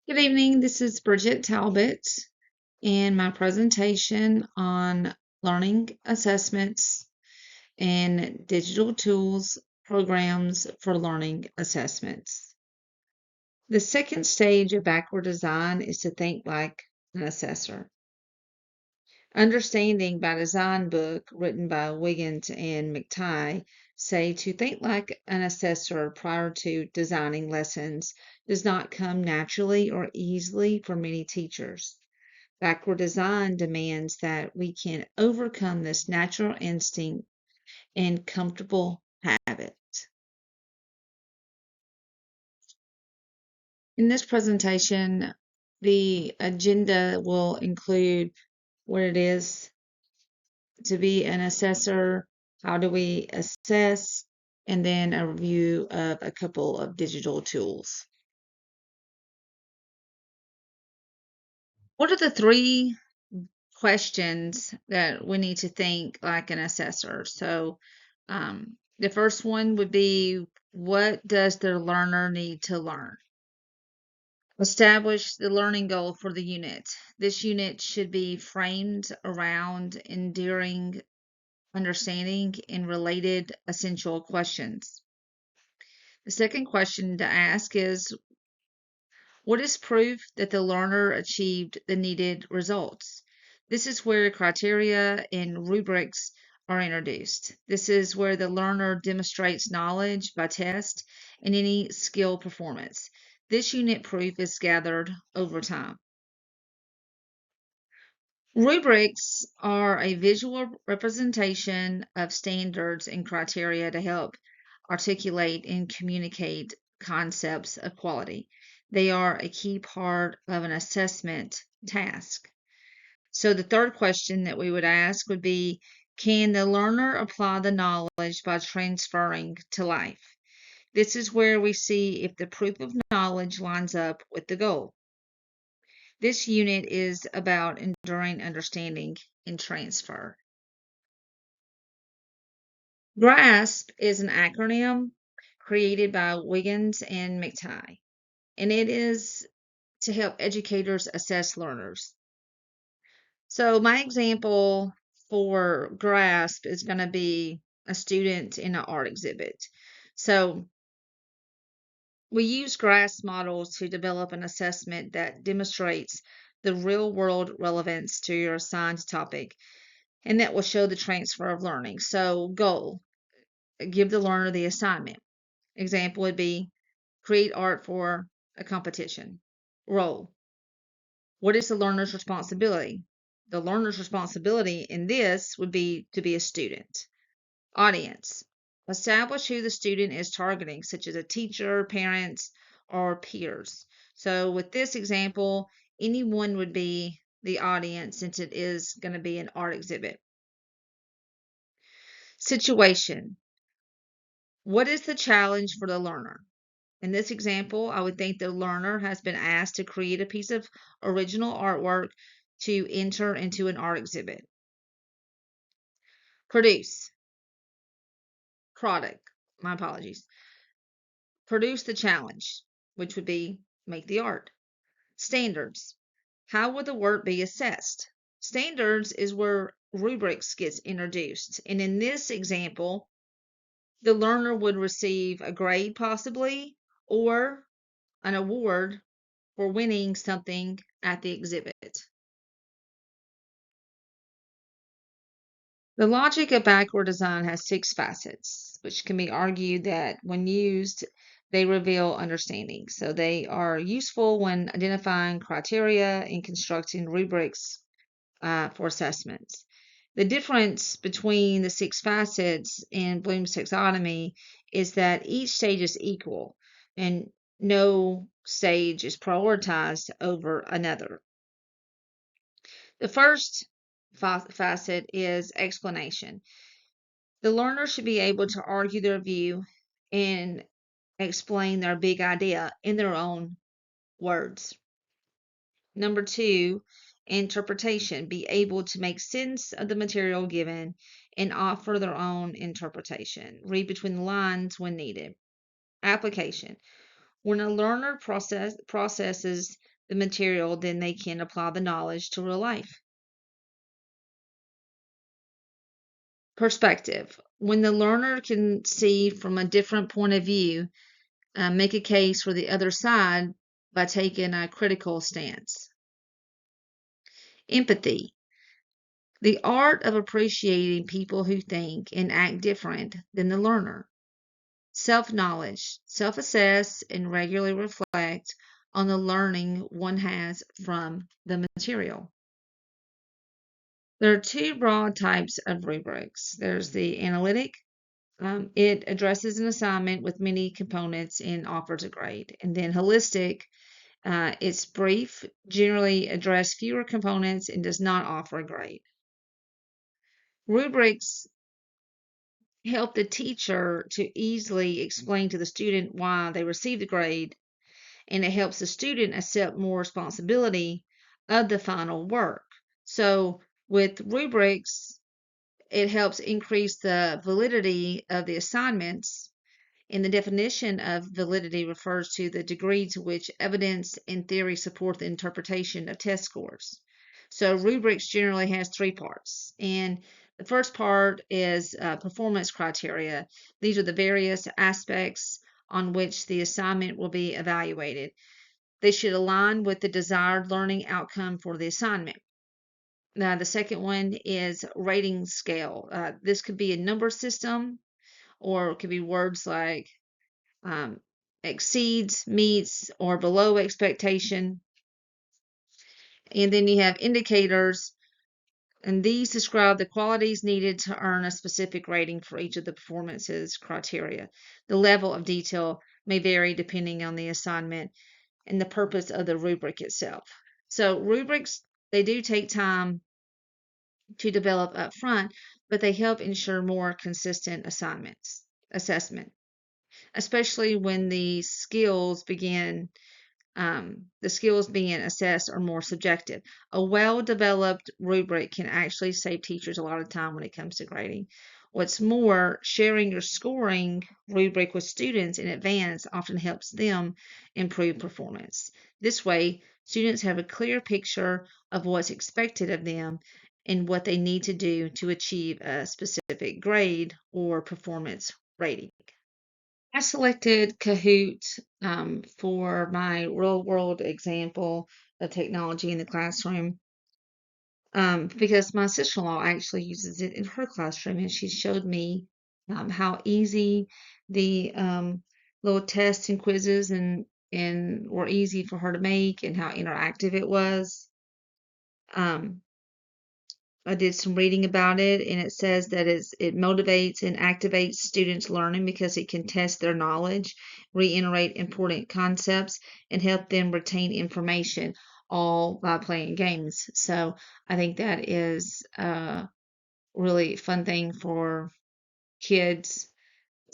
Good evening. This is Bridget Talbot and my presentation on learning assessments and digital tools programs for learning assessments. The second stage of backward design is to think like an assessor. Understanding by Design book written by Wiggins and McTighe say to think like an assessor prior to designing lessons does not come naturally or easily for many teachers. Backward design demands that we can overcome this natural instinct and comfortable habit. In this presentation, the agenda will include what it is to be an assessor, how do we assess, and then a review of a couple of digital tools. What are the three questions that we need to think like an assessor? So the first one would be, what does the learner need to learn? Establish the learning goal for the unit. This unit should be framed around enduring understanding and related essential questions. The second question to ask is, what is proof that the learner achieved the needed results? This is where criteria and rubrics are introduced. This is where the learner demonstrates knowledge by test and any skill performance. This unit proof is gathered over time. Rubrics are a visual representation of standards and criteria to help articulate and communicate concepts of quality. They are a key part of an assessment task. So the third question that we would ask would be, can the learner apply the knowledge by transferring to life? This is where we see if the proof of knowledge lines up with the goal. This unit is about enduring understanding and transfer. GRASP is an acronym created by Wiggins and McTighe, and it is to help educators assess learners. So my example for GRASP is going to be a student in an art exhibit. So we use GRASP models to develop an assessment that demonstrates the real world relevance to your assigned topic, and that will show the transfer of learning. So goal, give the learner the assignment. Example would be create art for a competition. Role, what is the learner's responsibility? The learner's responsibility in this would be to be a student. Audience, establish who the student is targeting, such as a teacher, parents, or peers. So with this example, anyone would be the audience since it is going to be an art exhibit. Situation, what is the challenge for the learner? In this example, I would think the learner has been asked to create a piece of original artwork to enter into an art exhibit. Produce, product, my apologies. Produce the challenge, which would be make the art. Standards, how would the work be assessed? Standards is where rubrics gets introduced. And in this example, the learner would receive a grade possibly, or an award for winning something at the exhibit. The logic of backward design has 6 facets, which can be argued that when used, they reveal understanding. So they are useful when identifying criteria and constructing rubrics for assessments. The difference between the 6 facets in Bloom's taxonomy is that each stage is equal and no stage is prioritized over another. The first facet is explanation. The learner should be able to argue their view and explain their big idea in their own words. Number 2, interpretation. Be able to make sense of the material given and offer their own interpretation. Read between the lines when needed. Application. When a learner processes the material, then they can apply the knowledge to real life. Perspective. When the learner can see from a different point of view, make a case for the other side by taking a critical stance. Empathy. The art of appreciating people who think and act different than the learner. Self-knowledge. Self-assess and regularly reflect on the learning one has from the material. There are two broad types of rubrics. There's the analytic. It addresses an assignment with many components and offers a grade. And then holistic, it's brief, generally address fewer components, and does not offer a grade. Rubrics help the teacher to easily explain to the student why they received the grade, and it helps the student accept more responsibility of the final work. So with rubrics, it helps increase the validity of the assignments. And the definition of validity refers to the degree to which evidence and theory support the interpretation of test scores. So rubrics generally has three parts. And the first part is performance criteria. These are the various aspects on which the assignment will be evaluated. They should align with the desired learning outcome for the assignment. Now, the second one is rating scale. This could be a number system, or it could be words like exceeds, meets, or below expectation. And then you have indicators, and these describe the qualities needed to earn a specific rating for each of the performances criteria. The level of detail may vary depending on the assignment and the purpose of the rubric itself. So rubrics, they do take time to develop up front, but they help ensure more consistent assessment, especially when the skills being assessed are more subjective. A well-developed rubric can actually save teachers a lot of time when it comes to grading. What's more, sharing your scoring rubric with students in advance often helps them improve performance. This way, students have a clear picture of what's expected of them and what they need to do to achieve a specific grade or performance rating. I selected Kahoot for my real world example of technology in the classroom because my sister-in-law actually uses it in her classroom, and she showed me how easy the little tests and quizzes and were easy for her to make, and how interactive it was. I did some reading about it, and it says that it motivates and activates students' learning because it can test their knowledge, reiterate important concepts, and help them retain information, all by playing games. So I think that is a really fun thing for kids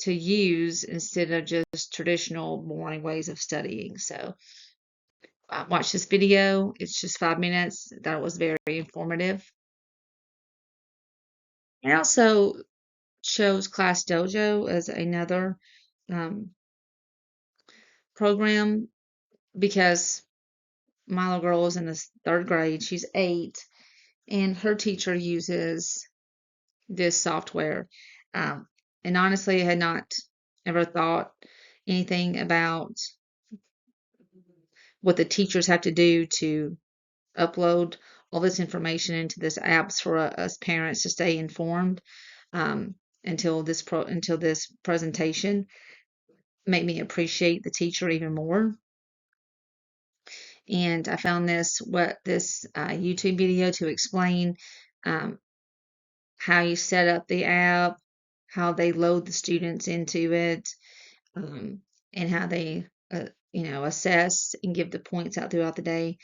to use instead of just traditional boring ways of studying. So I watched this video. It's just 5 minutes. That was very informative. I also chose Class Dojo as another um, program because my little girl is in the third grade. She's 8, and her teacher uses this software. Um, and honestly, I had not ever thought anything about what the teachers have to do to upload all this information into this apps for us parents to stay informed um, until this presentation made me appreciate the teacher even more. And I found this YouTube video to explain um, how you set up the app, how they load the students into it, um, and how they assess and give the points out throughout the day.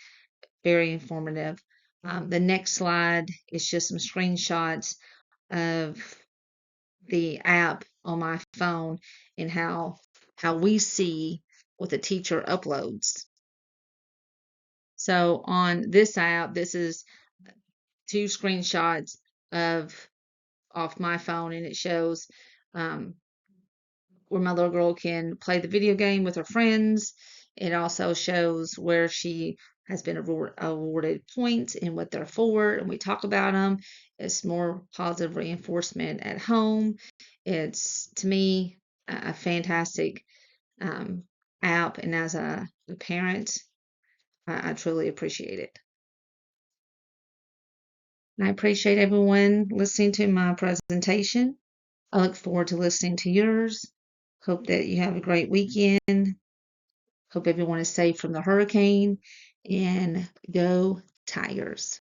Very informative. The next slide is just some screenshots of the app on my phone and how we see what the teacher uploads. So on this app, this is 2 screenshots off my phone, and it shows where my little girl can play the video game with her friends. It also shows where she has been awarded points in what they're for, and we talk about them. It's more positive reinforcement at home. It's, to me, a fantastic um, app, and as a parent, I truly appreciate it. And I appreciate everyone listening to my presentation. I look forward to listening to yours. Hope that you have a great weekend. Hope everyone is safe from the hurricane, and go Tigers.